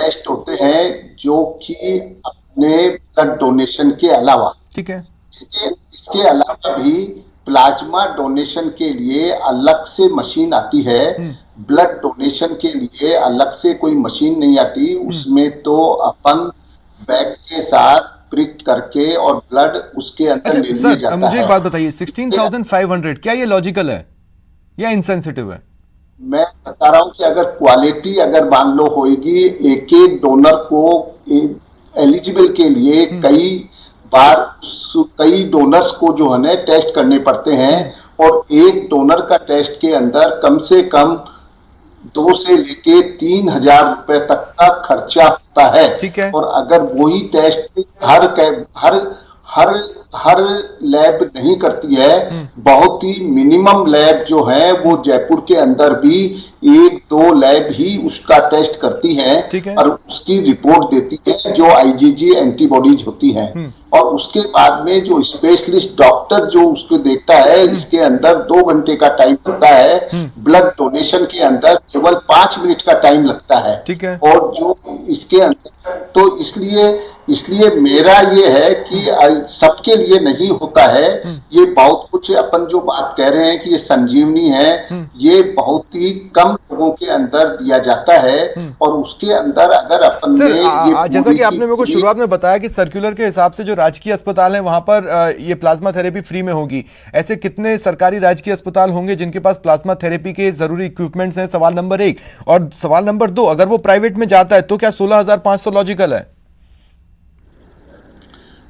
Test होते हैं जो कि अपने ब्लड डोनेशन के अलावा, ठीक है, इसके अलावा भी प्लाज्मा डोनेशन के लिए अलग से मशीन आती है। ब्लड डोनेशन के लिए अलग से कोई मशीन नहीं आती, उसमें तो अपन बैग के साथ प्रिक करके और ब्लड उसके अंदर ले अच्छा लिया सर, जाता मुझे एक है। बात बताइए, 16,500 क्या ये लॉजिकल है या इनसेंसिटिव है? मैं बता रहा हूं कि अगर क्वालिटी अगर मान लो होगी, एक एक डोनर को एलिजिबल के लिए कई बार कई डोनर्स को जो है ना टेस्ट करने पड़ते हैं, और एक डोनर का टेस्ट के अंदर कम से कम 2 से लेके 3,000 रुपए तक का खर्चा होता है। ठीक है। और अगर वही टेस्ट हर हर लैब नहीं करती है, बहुत ही मिनिमम लैब जो है वो जयपुर के अंदर भी 1-2 लैब ही उसका टेस्ट करती है, ठीक है। और उसकी रिपोर्ट देती है जो आईजीजी एंटीबॉडीज होती हैं। और उसके बाद में जो स्पेशलिस्ट डॉक्टर जो उसको देखता है, इसके अंदर 2 घंटे का टाइम लगता है, ब्लड डोनेशन के अंदर केवल 5 मिनट का टाइम लगता है। ठीक है। और जो इसके अंदर तो इसलिए मेरा ये है कि सबके लिए नहीं होता है। ये बहुत कुछ अपन जो बात कह रहे हैं कि ये संजीवनी है, ये बहुत ही कम लोगों के अंदर दिया जाता है। और उसके अंदर अगर अपन सर, ने जैसा कि आपने मेरे को शुरुआत में बताया कि सर्कुलर के हिसाब से जो राजकीय अस्पताल है वहां पर ये प्लाज्मा थेरेपी फ्री में होगी, ऐसे कितने सरकारी राजकीय अस्पताल होंगे जिनके पास प्लाज्मा थेरेपी के जरूरी इक्विपमेंट्स हैं? सवाल नंबर 1। और सवाल नंबर 2, अगर वो प्राइवेट में जाता है तो क्या 16,500 लॉजिकल है?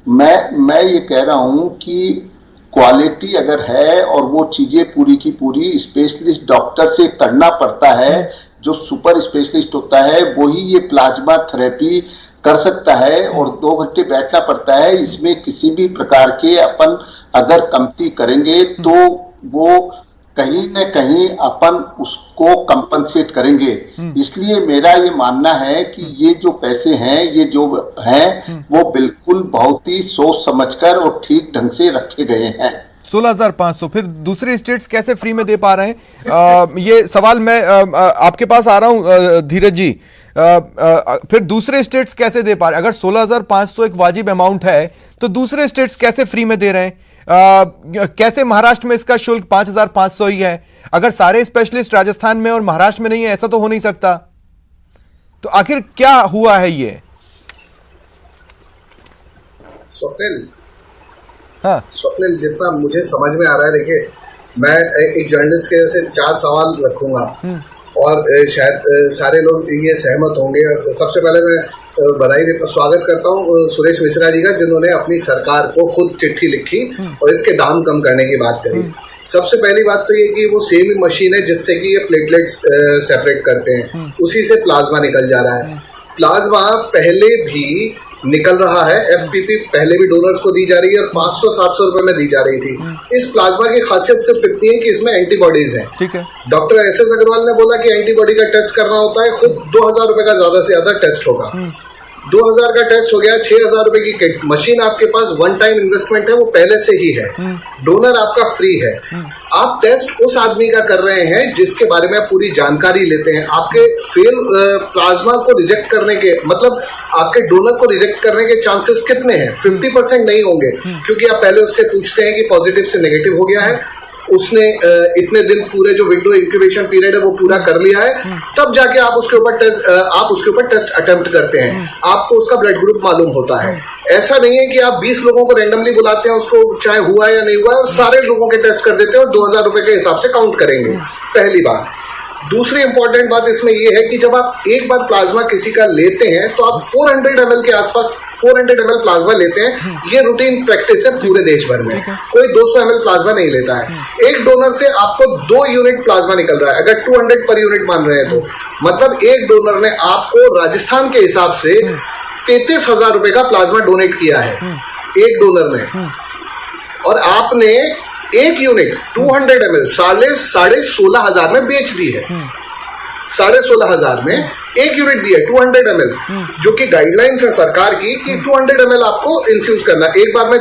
मैं ये कह रहा हूं कि क्वालिटी अगर है और वो चीजें पूरी की पूरी स्पेशलिस्ट डॉक्टर से करना पड़ता है, जो सुपर स्पेशलिस्ट होता है वही ये प्लाज्मा थेरेपी कर सकता है, और 2 घंटे बैठना पड़ता है। इसमें किसी भी प्रकार के अपन अगर कमती करेंगे तो वो कहीं न कहीं अपन उसको कंपनसेट करेंगे। इसलिए मेरा ये मानना है कि ये जो पैसे हैं, ये जो हैं, वो बिल्कुल बहुत ही सोच समझकर और ठीक ढंग से रखे गए हैं। 16,500 फिर दूसरे स्टेट्स कैसे फ्री में दे पा रहे हैं? ये सवाल मैं आपके पास आ रहा हूं धीरज जी। फिर दूसरे स्टेट्स कैसे दे पा रहे हैं? अगर 16,500 एक वाजिब अमाउंट है तो दूसरे स्टेट्स कैसे फ्री में दे रहे हैं? कैसे महाराष्ट्र में इसका शुल्क 5,500 ही है? अगर सारे स्पेशलिस्ट राजस्थान में और महाराष्ट्र में नहीं है, ऐसा तो हो नहीं सकता। तो आखिर क्या हुआ है ये? स्वप्निल, हाँ स्वप्निल, जितना मुझे समझ में आ रहा है, देखिए मैं एक जर्नलिस्ट के जैसे 4 सवाल रखूंगा और शायद सारे लोग ये सहमत होंगे। सबसे पहले मैं बधाई देता, स्वागत करता हूँ सुरेश मिश्रा जी का, जिन्होंने अपनी सरकार को खुद चिट्ठी लिखी और इसके दाम कम करने की बात करी। सबसे पहली बात तो ये कि वो सेम ही मशीन है जिससे कि ये प्लेटलेट्स सेपरेट करते हैं, उसी से प्लाज्मा निकल जा रहा है। प्लाज्मा पहले भी निकल रहा है, एफपीपी पहले भी डोनर्स को दी जा रही है और 500-700 रुपए में दी जा रही थी। इस प्लाज्मा की खासियत सिर्फ इतनी है कि इसमें एंटीबॉडीज हैं। ठीक है। Doctor SS. अग्रवाल ने बोला कि एंटीबॉडी का टेस्ट करना होता है, खुद 2,000 रुपए का ज्यादा से ज्यादा टेस्ट होगा। 2,000 का टेस्ट हो गया, 6,000 रुपए की किट। मशीन आपके पास वन टाइम इन्वेस्टमेंट है, वो पहले से ही है। डोनर आपका फ्री है। आप टेस्ट उस आदमी का कर रहे हैं जिसके बारे में आप पूरी जानकारी लेते हैं। आपके फेल प्लाज्मा को रिजेक्ट करने के, मतलब आपके डोनर को रिजेक्ट करने के चांसेस कितने हैं? 50% नहीं होंगे, क्योंकि आप पहले उससे पूछते हैं कि पॉजिटिव से नेगेटिव हो गया है, उसने इतने दिन पूरे जो विंडो इंक्यूबेशन पीरियड है वो पूरा कर लिया है, तब जाके आप उसके ऊपर टेस्ट अटेम्प्ट करते हैं। आपको उसका ब्लड ग्रुप मालूम होता है। ऐसा नहीं है कि आप 20 लोगों को रैंडमली बुलाते हैं, उसको चाहे हुआ या नहीं हुआ, और सारे लोगों के टेस्ट कर देते हैं और 2,000 रुपए के हिसाब से काउंट करेंगे। पहली बात। दूसरी इंपॉर्टेंट बात इसमें यह है कि जब आप एक बार प्लाज्मा किसी का लेते हैं तो आप 400 ml के आसपास 400 ml प्लाज्मा लेते हैं। ये रूटीन प्रैक्टिस है पूरे देश भर में। कोई 200 ml प्लाज्मा नहीं लेता है। एक डोनर से आपको 2 यूनिट प्लाज्मा निकल रहा है, अगर 200 पर यूनिट मान रहे हैं तो मतलब एक डोनर ने आपको राजस्थान के हिसाब से 33,000 रुपए का प्लाज्मा डोनेट किया है, एक डोनर ने। और आपने एक यूनिट 200 ml 16,500 में बेच दी है। 16,500 में एक यूनिट दी है 200 ml, जो कि गाइडलाइंस है सरकार की कि 200 ml आपको इन्फ्यूज करना। एक बार में